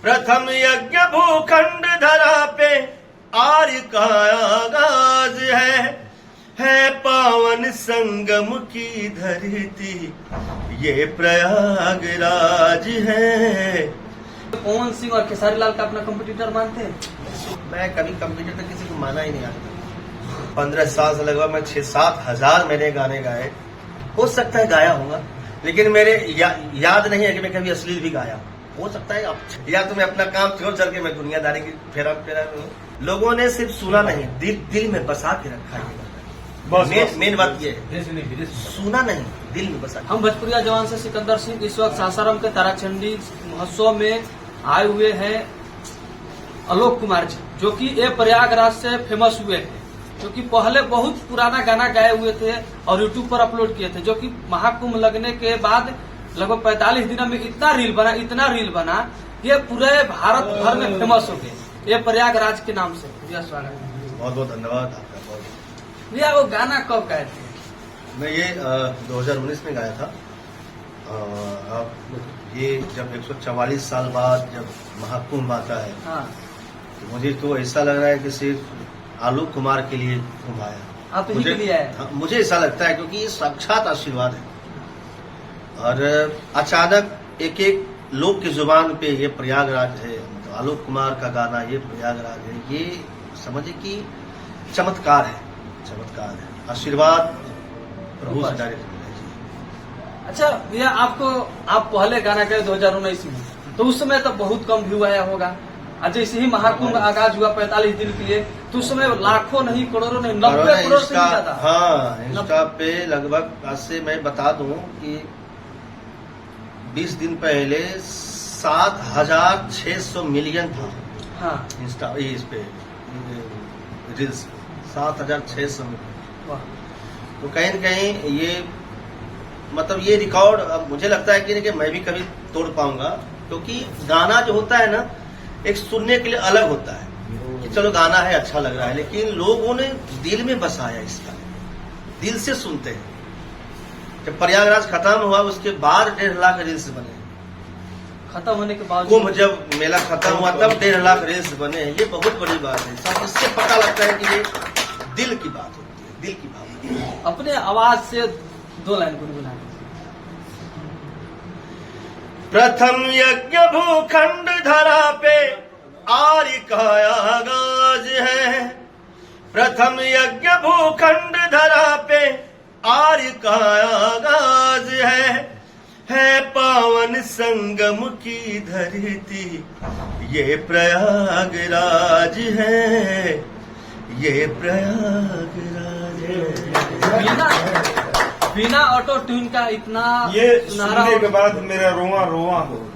प्रथम यज्ञ भूखंड धरा पे आर्य का आगाज है पावन संगम की धरती ये प्रयागराज है। पवन सिंह और खेसारी लाल का अपना कंपटीटर मानते हैं? मैं कभी कंपटीटर किसी को माना ही नहीं आता। 15 साल से लगभग मैं 6-7 हजार मैंने गाने गाए। हो सकता है गाया होगा, लेकिन मेरे याद नहीं है कि मैं कभी अश्लील भी गाया। हो सकता है अब या तो मैं अपना काम छोड़ चल के मैं दुनियादारी की फेरा लोगों ने सिर्फ सुना नहीं, दिल में बसा के रखा है। मेन बात ये है, सुना नहीं, दिल में बसा। हम भोजपुरिया जवान से सिकंदर सिंह इस वक्त सासाराम के ताराचंडी महोत्सव में आए हुए हैं आलोक कुमार जी, जो कि ये प्रयागराज से फेमस हुए थे, जो कि पहले बहुत पुराना गाना गाए हुए थे और यूट्यूब पर अपलोड किए थे, जो कि महाकुंभ लगने के बाद लगभग 45 दिनों में इतना रील बना ये पूरे भारत भर में फेमस हो गए, ये प्रयागराज के नाम से। भैया स्वागत है। बहुत बहुत धन्यवाद आपका। भैया वो गाना कब गाए थे? मैं ये 2019 में गाया था। अब ये जब 144 साल बाद जब महाकुंभ आता है, हाँ। तो मुझे तो ऐसा लग रहा है कि सिर्फ आलोक कुमार के लिए कुंभ आया। आप ही के लिए आए? हाँ, मुझे ऐसा लगता है, क्योंकि ये साक्षात आशीर्वाद है। और अचानक एक एक लोग की जुबान पे ये प्रयागराज है, तो आलोक कुमार का गाना ये प्रयागराज है, ये समझिए कि चमत्कार है, आशीर्वाद प्रभु से डायरेक्ट मिला है। अच्छा भैया, आप पहले गाना गाए 2019 में, तो उस समय तो बहुत कम व्यू आया होगा। और जैसे ही महाकुंभ आगाज हुआ 45 दिन के लिए, तो उस समय लाखों नहीं, करोड़ों नहीं, 90 करोड़ से ज्यादा। हाँ, इंस्टा पे लगभग, आज से मैं बता दूं कि 20 दिन पहले 7,600 मिलियन था। हाँ, इंस्टा इस पे रील्स 7,600 मिलियन। तो कहीं न कहीं ये मतलब ये रिकॉर्ड अब मुझे लगता है कि मैं भी कभी तोड़ पाऊंगा, क्योंकि गाना जो होता है ना, एक सुनने के लिए अलग होता है कि चलो गाना है, अच्छा लग रहा है, लेकिन लोगों ने दिल में बसाया इसका, दिल से सुनते हैं। जब प्रयागराज खत्म हुआ उसके बाद 1.5 लाख रील्स बने। खत्म होने के बाद कुंभ जब मेला खत्म हुआ तब 1.5 लाख रील्स बने। ये बहुत बड़ी बात है। सब इससे पता लगता है कि ये दिल की बात होती है, दिल की बात। अपने आवाज से 2 लाइन गुनगुना। प्रथम यज्ञ भूखंड धरा पे आर्य का आगाज है। प्रथम यज्ञ भूखंड धरा पे आर्य का आगाज है पावन संगम की धरती ये प्रयागराज है, ये प्रयागराज है। बिना ऑटो ट्यून का इतना ये सुनने के बाद मेरा रोआ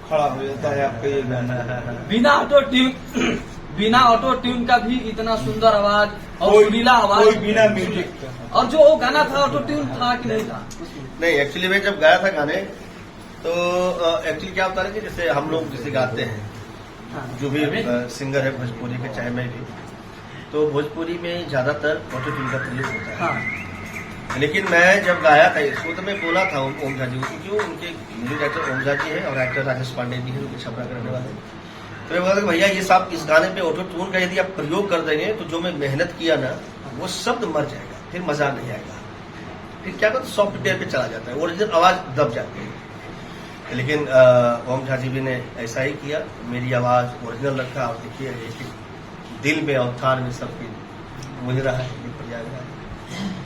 खड़ा हो जाता है आपका ये गाना। बिना ऑटो ट्यून का भी इतना सुंदर आवाज और सुरीला आवाज, कोई बिना म्यूजिक का। और जो वो गाना था ऑटो ट्यून था कि नहीं था? नहीं, एक्चुअली मैं जब गाया था गाने, तो एक्चुअली क्या होता है कि जैसे हम लोग जिसे गाते हैं, जो भी सिंगर है भोजपुरी के, चाहे मैं भी, तो भोजपुरी में ज्यादातर ऑटो ट्यून का प्रयोग होता है। हाँ। लेकिन मैं जब गाया था इसको, तो मैं बोला था ओम झा जी को, क्योंकि उनके म्यूजिक डायरेक्टर ओम झा जी है और एक्टर राजेश पांडे जी है, जो छपरा करने वाले। तो मैं बोला कि भैया ये साहब इस गाने पे ऑटो ट्यून का यदि आप प्रयोग कर देंगे तो जो मैं मेहनत किया ना, वो शब्द मर जाएगा, फिर मजा नहीं आएगा। फिर क्या कहते सॉफ्टवेयर पे चला जाता है, ओरिजिनल आवाज दब जाती है। लेकिन ओम झा जी भी ने ऐसा ही किया, मेरी आवाज ओरिजिनल रखा। और देखिए दिल में और कान में सबकी मुझ रहा है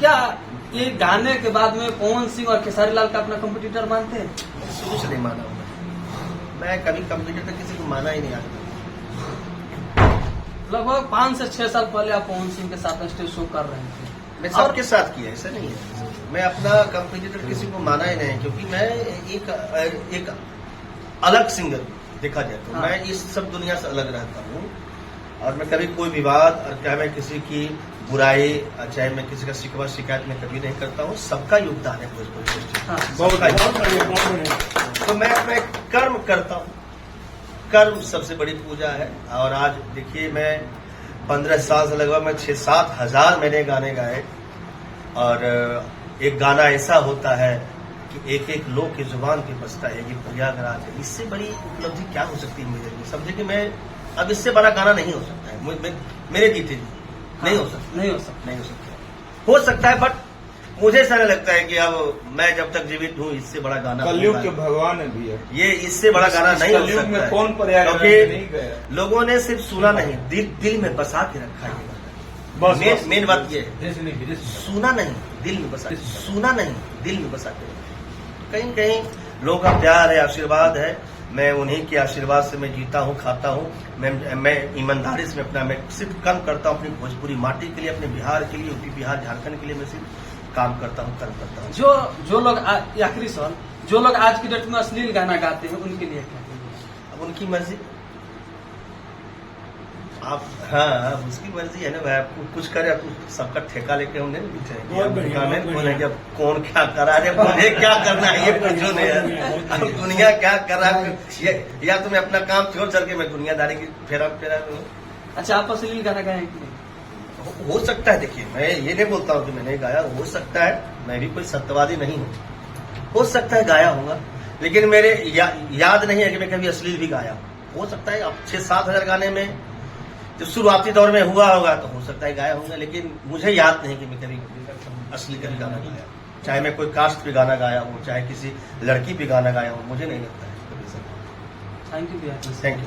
क्या ये गाने के बाद में पवन सिंह और खेसारी लाल का अपना कंपटीटर मानते हैं? शुरू से नहीं माना हूँ मैं कभी कंपटीटर किसी को माना ही नहीं आता। लगभग 5 से 6 साल पहले आप पवन सिंह के साथ स्टेज शो कर रहे थे। मैं सबके साथ किया, ऐसा नहीं है। मैं अपना कंपटीटर किसी को माना ही नहीं, क्योंकि मैं एक अलग सिंगर देखा जाए तो मैं इस सब दुनिया से अलग रहता हूँ। और मैं कभी कोई विवाद, और चाहे मैं किसी की बुराई, चाहे मैं किसी का शिकवा शिकायत में कभी नहीं करता हूँ। सबका योगदान है भोजपुरी इंडस्ट्री। तो मैं अपना कर्म करता हूँ, कर्म सबसे बड़ी पूजा है। और आज देखिए, मैं 15 साल से लगभग मैं 6-7 हजार मैंने गाने गाए। और एक गाना ऐसा होता है कि कि एक एक लोग की जुबान पे बसता है, ये प्रयागराज है। इससे बड़ी उपलब्धि क्या हो सकती है मेरे लिए? समझे कि मैं अब इससे बड़ा गाना नहीं हो सकता है मेरे जीते जी, नहीं हो सकता, नहीं हो सकता। नहीं हो सकता है, बट मुझे ऐसा नहीं लगता है कि अब मैं जब तक जीवित हूँ इससे बड़ा गाना कलयुग होगा। के भगवान है भैया। ये इससे बड़ा गाना नहीं हो कलयुग सकता में है। कौन प्रयागराज क्योंकि नहीं गया? लोगों ने सिर्फ सुना नहीं, दिल में बसा के रखा है। बस मेन बात ये है, देश नहीं विदेश में। सुना नहीं दिल में बसा, सुना नहीं दिल में बसा के। कहीं कहीं लोगों का प्यार है, आशीर्वाद है, मैं उन्हीं के आशीर्वाद से मैं जीता हूँ, खाता हूँ। मैं ईमानदारी से मैं सिर्फ कर्म करता हूँ अपनी भोजपुरी माटी के लिए, अपने बिहार के लिए, यूपी बिहार झारखंड के लिए मैं सिर्फ काम करता हूँ, कर्म करता हूँ। जो लोग आखिरी सवाल, जो लोग आज की डेट में अश्लील गाना गाते हैं उनके लिए क्या कहेंगे? अब उनकी मर्जी, आप हाँ उसकी मर्जी है ना भाई, आपको कुछ करे, आपको सबका ठेका लेके होंगे ना पीछे। अब कौन क्या करा रहे, मुझे क्या करना है ये पूछो नहीं यार। अब दुनिया क्या कर रहा है, या तुम्हें अपना काम छोड़ करके मैं दुनियादारी की फेरा करूँ। अच्छा, आप अश्लील गाना गाए कि नहीं? हो सकता है, देखिए मैं ये नहीं बोलता हूँ कि मैंने गाया, हो सकता है, मैं भी कोई सत्यवादी नहीं हूँ, हो सकता है गाया होगा, लेकिन मेरे याद नहीं है कि मैं कभी अश्लील भी गाया। हो सकता है अब 6-7 हजार गाने में जब शुरुआती दौर में हुआ होगा तो हो सकता है गाया होगा, लेकिन मुझे याद नहीं कि मैं कभी असली कभी गाना गाया, चाहे मैं कोई कास्ट पे गाना गाया हूँ, चाहे किसी लड़की पे गाना गाया हूँ, मुझे नहीं लगता है। थैंक यू भैया। Thank you.